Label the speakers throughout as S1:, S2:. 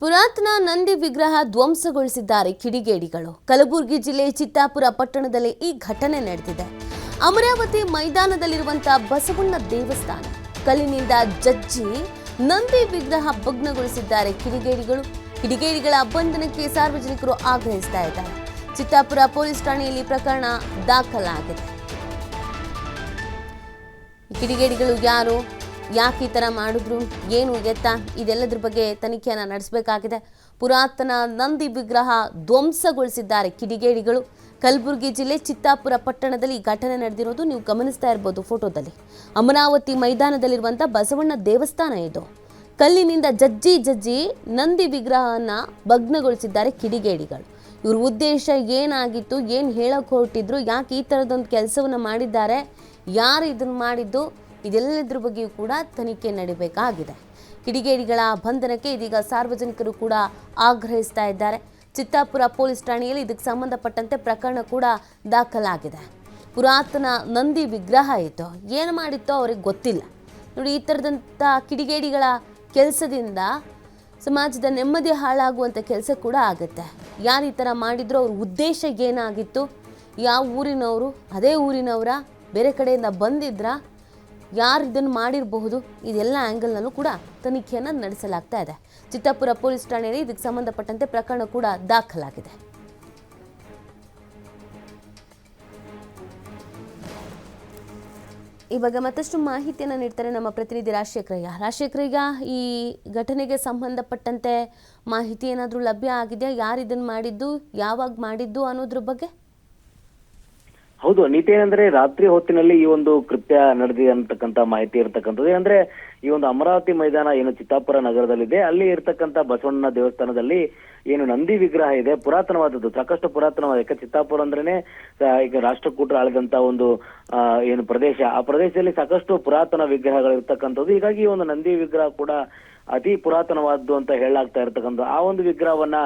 S1: ಪುರಾತನ ನಂದಿ ವಿಗ್ರಹ ಧ್ವಂಸಗೊಳಿಸಿದ್ದಾರೆ ಕಿಡಿಗೇಡಿಗಳು. ಕಲಬುರಗಿ ಜಿಲ್ಲೆ ಚಿತ್ತಾಪುರ ಪಟ್ಟಣದಲ್ಲಿ ಈ ಘಟನೆ ನಡೆದಿದೆ. ಅಮರಾವತಿ ಮೈದಾನದಲ್ಲಿರುವಂತಹ ಬಸವಣ್ಣ ದೇವಸ್ಥಾನ ಕಲ್ಲಿನಿಂದ ಜಜ್ಜಿ ನಂದಿ ವಿಗ್ರಹ ಭಗ್ನಗೊಳಿಸಿದ್ದಾರೆ ಕಿಡಿಗೇಡಿಗಳು. ಕಿಡಿಗೇಡಿಗಳ ಬಂಧನಕ್ಕೆ ಸಾರ್ವಜನಿಕರು ಆಗ್ರಹಿಸ್ತಾ ಇದ್ದಾರೆ. ಚಿತ್ತಾಪುರ ಪೊಲೀಸ್ ಠಾಣೆಯಲ್ಲಿ ಪ್ರಕರಣ ದಾಖಲಾಗಿದೆ. ಕಿಡಿಗೇಡಿಗಳು ಯಾರು, ಯಾಕೆ ಈ ಥರ ಮಾಡಿದ್ರು, ಏನು ಎತ್ತ, ಇದೆಲ್ಲದ್ರ ಬಗ್ಗೆ ತನಿಖೆಯನ್ನು ನಡೆಸಬೇಕಾಗಿದೆ. ಪುರಾತನ ನಂದಿ ವಿಗ್ರಹ ಧ್ವಂಸಗೊಳಿಸಿದ್ದಾರೆ ಕಿಡಿಗೇಡಿಗಳು. ಕಲಬುರಗಿ ಜಿಲ್ಲೆ ಚಿತ್ತಾಪುರ ಪಟ್ಟಣದಲ್ಲಿ ಈ ಘಟನೆ ನಡೆದಿರೋದು ನೀವು ಗಮನಿಸ್ತಾ ಇರಬಹುದು ಫೋಟೋದಲ್ಲಿ. ಅಮರಾವತಿ ಮೈದಾನದಲ್ಲಿರುವಂಥ ಬಸವಣ್ಣ ದೇವಸ್ಥಾನ ಇದು. ಕಲ್ಲಿನಿಂದ ಜಜ್ಜಿ ನಂದಿ ವಿಗ್ರಹವನ್ನು ಭಗ್ನಗೊಳಿಸಿದ್ದಾರೆ ಕಿಡಿಗೇಡಿಗಳು. ಇವ್ರ ಉದ್ದೇಶ ಏನಾಗಿತ್ತು, ಏನು ಹೇಳಕ್ಕೆ ಹೊರಟಿದ್ರು, ಯಾಕೆ ಈ ಥರದೊಂದು ಕೆಲಸವನ್ನು ಮಾಡಿದ್ದಾರೆ, ಯಾರು ಇದನ್ನು ಮಾಡಿದ್ದು, ಇದೆಲ್ಲದರ ಬಗ್ಗೆಯೂ ಕೂಡ ತನಿಖೆ ನಡೀಬೇಕಾಗಿದೆ. ಕಿಡಿಗೇಡಿಗಳ ಬಂಧನಕ್ಕೆ ಇದೀಗ ಸಾರ್ವಜನಿಕರು ಕೂಡ ಆಗ್ರಹಿಸ್ತಾ ಇದ್ದಾರೆ. ಚಿತ್ತಾಪುರ ಪೊಲೀಸ್ ಠಾಣೆಯಲ್ಲಿ ಇದಕ್ಕೆ ಸಂಬಂಧಪಟ್ಟಂತೆ ಪ್ರಕರಣ ಕೂಡ ದಾಖಲಾಗಿದೆ. ಪುರಾತನ ನಂದಿ ವಿಗ್ರಹ ಇತ್ತು, ಏನು ಮಾಡಿತ್ತೋ ಅವ್ರಿಗೆ ಗೊತ್ತಿಲ್ಲ. ನೋಡಿ, ಈ ಥರದಂಥ ಕಿಡಿಗೇಡಿಗಳ ಕೆಲಸದಿಂದ ಸಮಾಜದ ನೆಮ್ಮದಿ ಹಾಳಾಗುವಂಥ ಕೆಲಸ ಕೂಡ ಆಗುತ್ತೆ. ಯಾರು ಈ ಥರ ಮಾಡಿದ್ರು, ಅವ್ರ ಉದ್ದೇಶ ಏನಾಗಿತ್ತು, ಯಾವ ಊರಿನವರು, ಅದೇ ಊರಿನವರ, ಬೇರೆ ಕಡೆಯಿಂದ ಬಂದಿದ್ರಾ, ಯಾರು ಇದನ್ನು ಮಾಡಿರಬಹುದು, ಇದೆಲ್ಲ ಆ್ಯಂಗಲ್ನಲ್ಲೂ ಕೂಡ ತನಿಖೆಯನ್ನು ನಡೆಸಲಾಗ್ತಾ ಇದೆ. ಚಿತ್ತಾಪುರ ಪೊಲೀಸ್ ಠಾಣೆಯಲ್ಲಿ ಇದಕ್ಕೆ ಸಂಬಂಧಪಟ್ಟಂತೆ ಪ್ರಕರಣ ಕೂಡ ದಾಖಲಾಗಿದೆ. ಈ ಬಗ್ಗೆ ಮತ್ತಷ್ಟು ಮಾಹಿತಿಯನ್ನು ನೀಡ್ತಾರೆ ನಮ್ಮ ಪ್ರತಿನಿಧಿ ರಾಜಶೇಖರಯ್ಯ. ಈ ಘಟನೆಗೆ ಸಂಬಂಧಪಟ್ಟಂತೆ ಮಾಹಿತಿ ಏನಾದರೂ ಲಭ್ಯ ಆಗಿದೆಯಾ? ಯಾರು ಇದನ್ನು ಮಾಡಿದ್ದು, ಯಾವಾಗ ಮಾಡಿದ್ದು ಅನ್ನೋದ್ರ ಬಗ್ಗೆ?
S2: ಹೌದು, ನೀತಿ ಏನಂದ್ರೆ ರಾತ್ರಿ ಹೊತ್ತಿನಲ್ಲಿ ಈ ಒಂದು ಕೃತ್ಯ ನಡೆದಿದೆ ಅಂತಕ್ಕಂಥ ಮಾಹಿತಿ ಇರತಕ್ಕಂಥದ್ದು. ಏನಂದ್ರೆ ಈ ಒಂದು ಅಮರಾವತಿ ಮೈದಾನ ಏನು ಚಿತ್ತಾಪುರ ನಗರದಲ್ಲಿದೆ, ಅಲ್ಲಿ ಇರ್ತಕ್ಕಂಥ ಬಸವಣ್ಣ ದೇವಸ್ಥಾನದಲ್ಲಿ ಏನು ನಂದಿ ವಿಗ್ರಹ ಇದೆ, ಪುರಾತನವಾದದ್ದು, ಸಾಕಷ್ಟು ಪುರಾತನವಾದ. ಯಾಕೆ ಚಿತ್ತಾಪುರ ಅಂದ್ರೇನೆ ಈಗ ರಾಷ್ಟ್ರಕೂಟರು ಆಳಿದಂತ ಒಂದು ಏನು ಪ್ರದೇಶ, ಆ ಪ್ರದೇಶದಲ್ಲಿ ಸಾಕಷ್ಟು ಪುರಾತನ ವಿಗ್ರಹಗಳು ಇರ್ತಕ್ಕಂಥದ್ದು. ಹೀಗಾಗಿ ಈ ಒಂದು ನಂದಿ ವಿಗ್ರಹ ಕೂಡ ಅತಿ ಪುರಾತನವಾದ್ದು ಅಂತ ಹೇಳಲಾಗ್ತಾ ಇರ್ತಕ್ಕಂಥ ಆ ಒಂದು ವಿಗ್ರಹವನ್ನ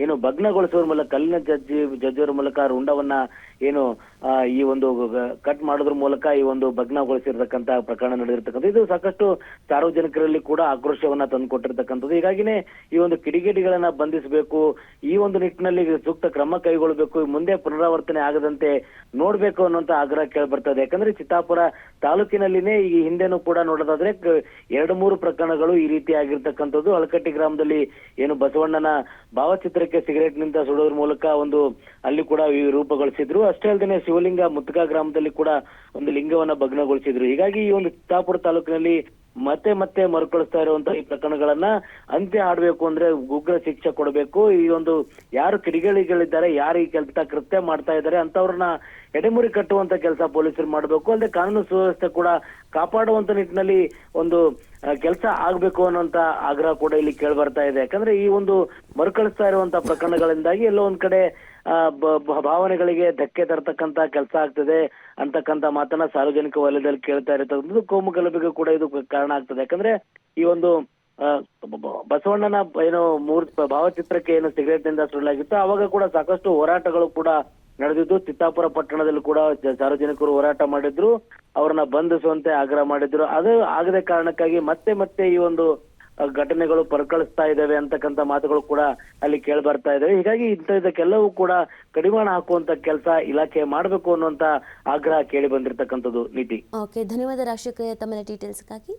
S2: ಏನು ಭಗ್ನಗೊಳಿಸುವ ಮೂಲಕ, ಕಲ್ಲಿನ ಜಜ್ಜುವ ಮೂಲಕ, ರುಂಡವನ್ನ ಏನು ಈ ಒಂದು ಕಟ್ ಮಾಡೋದ್ರ ಮೂಲಕ ಈ ಒಂದು ಭಗ್ನಗೊಳಿಸಿರ್ತಕ್ಕಂಥ ಪ್ರಕರಣ ನಡೆದಿರ್ತಕ್ಕಂಥ ಇದು ಸಾಕಷ್ಟು ಸಾರ್ವಜನಿಕರಲ್ಲಿ ಕೂಡ ಆಕ್ರೋಶವನ್ನ ತಂದುಕೊಟ್ಟಿರ್ತಕ್ಕಂಥದ್ದು. ಹೀಗಾಗಿನೇ ಈ ಒಂದು ಕಿಡಿಗೇಡಿಗಳನ್ನ ಬಂಧಿಸಬೇಕು, ಈ ಒಂದು ನಿಟ್ಟಿನಲ್ಲಿ ಸೂಕ್ತ ಕ್ರಮ ಕೈಗೊಳ್ಳಬೇಕು, ಮುಂದೆ ಪುನರಾವರ್ತನೆ ಆಗದಂತೆ ನೋಡ್ಬೇಕು ಅನ್ನುವಂತ ಆಗ್ರಹ ಕೇಳ್ಬರ್ತದೆ. ಯಾಕಂದ್ರೆ ಚಿತ್ತಾಪುರ ತಾಲೂಕಿನಲ್ಲಿನೇ ಈ ಹಿಂದೆನೂ ಕೂಡ ನೋಡೋದಾದ್ರೆ 2-3 ಪ್ರಕರಣಗಳು ಈ ರೀತಿ ಆಗಿರ್ತಕ್ಕಂಥದ್ದು. ಅಳಕಟ್ಟಿ ಗ್ರಾಮದಲ್ಲಿ ಏನು ಬಸವಣ್ಣನ ಭಾವಚಿತ್ರಕ್ಕೆ ಸಿಗರೇಟ್ ನಿಂದ ಸುಡೋದ್ರ ಮೂಲಕ ಒಂದು ಅಲ್ಲಿ ಕೂಡ ರೂಪಗೊಳಿಸಿದ್ರು. ಅಷ್ಟೇ ಅಲ್ಲದೆ ಶಿವಲಿಂಗ ಮುತ್ಕಾ ಗ್ರಾಮದಲ್ಲಿ ಕೂಡ ಒಂದು ಲಿಂಗವನ್ನ ಭಗ್ನಗೊಳಿಸಿದ್ರು. ಹೀಗಾಗಿ ಈ ಒಂದು ಚಿತ್ತಾಪುರ ತಾಲೂಕಿನಲ್ಲಿ ಮತ್ತೆ ಮರುಕಳಿಸ್ತಾ ಇರುವಂತಹ ಈ ಪ್ರಕರಣಗಳನ್ನ ಅಂತ್ಯ ಆಡ್ಬೇಕು ಅಂದ್ರೆ ಉಗ್ರ ಶಿಕ್ಷೆ ಕೊಡಬೇಕು. ಈ ಒಂದು ಯಾರು ಕಿಡಿಗೇಡಿಗಳಿದ್ದಾರೆ, ಯಾರು ಈ ಕೃತ್ಯ ಮಾಡ್ತಾ ಇದ್ದಾರೆ ಅಂತವ್ರನ್ನ ಎಡೆಮುರಿ ಕಟ್ಟುವಂತ ಕೆಲಸ ಪೊಲೀಸರು ಮಾಡಬೇಕು. ಅಲ್ಲದೆ ಕಾನೂನು ಸುವ್ಯವಸ್ಥೆ ಕೂಡ ಕಾಪಾಡುವಂತ ನಿಟ್ಟಿನಲ್ಲಿ ಒಂದು ಕೆಲಸ ಆಗ್ಬೇಕು ಅನ್ನುವಂತ ಆಗ್ರಹ ಕೂಡ ಇಲ್ಲಿ ಕೇಳಿ ಬರ್ತಾ ಇದೆ. ಯಾಕಂದ್ರೆ ಈ ಒಂದು ಮರುಕಳಿಸ್ತಾ ಇರುವಂತ ಪ್ರಕರಣಗಳಿಂದಾಗಿ ಎಲ್ಲೋ ಒಂದ್ ಕಡೆ ಭಾವನೆಗಳಿಗೆ ಧಕ್ಕೆ ತರತಕ್ಕಂತ ಕೆಲಸ ಆಗ್ತದೆ ಅಂತಕ್ಕಂತ ಮಾತನ್ನ ಸಾರ್ವಜನಿಕ ವಲಯದಲ್ಲಿ ಕೇಳ್ತಾ ಇರತಕ್ಕಂಥದ್ದು. ಕೋಮು ಗಲಭೆಗೂ ಕೂಡ ಇದು ಕಾರಣ ಆಗ್ತದೆ. ಯಾಕಂದ್ರೆ ಈ ಒಂದು ಬಸವಣ್ಣನ ಏನು ಭಾವಚಿತ್ರಕ್ಕೆ ಏನು ಸಿಗರೇಟ್ ನಿಂದ ಸುಡಲಾಗಿತ್ತು, ಅವಾಗ ಕೂಡ ಸಾಕಷ್ಟು ಹೋರಾಟಗಳು ಕೂಡ ನಡೆದಿದ್ದು. ಚಿತ್ತಾಪುರ ಪಟ್ಟಣದಲ್ಲಿ ಕೂಡ ಸಾರ್ವಜನಿಕರು ಹೋರಾಟ ಮಾಡಿದ್ರು, ಅವ್ರನ್ನ ಬಂಧಿಸುವಂತೆ ಆಗ್ರಹ ಮಾಡಿದ್ರು. ಅದು ಆಗದ ಕಾರಣಕ್ಕಾಗಿ ಮತ್ತೆ ಈ ಒಂದು ಘಟನೆಗಳು ಪರಕಳಿಸ್ತಾ ಇದಾವೆ ಅಂತಕ್ಕಂಥ ಮಾತುಗಳು ಕೂಡ ಅಲ್ಲಿ ಕೇಳಿ ಬರ್ತಾ ಇದಾವೆ. ಹೀಗಾಗಿ ಇಂಥದಕ್ಕೆಲ್ಲವೂ ಕೂಡ ಕಡಿವಾಣ ಹಾಕುವಂತ ಕೆಲಸ ಇಲಾಖೆ ಮಾಡಬೇಕು ಅನ್ನುವಂತ ಆಗ್ರಹ ಕೇಳಿ ಬಂದಿರತಕ್ಕಂಥದ್ದು. ನೀತಿ.
S1: ಓಕೆ, ಧನ್ಯವಾದ ರಾಜಶೇಖರಯ್ಯ ತಮ್ಮ ಡೀಟೇಲ್ಸ್ಗಾಗಿ.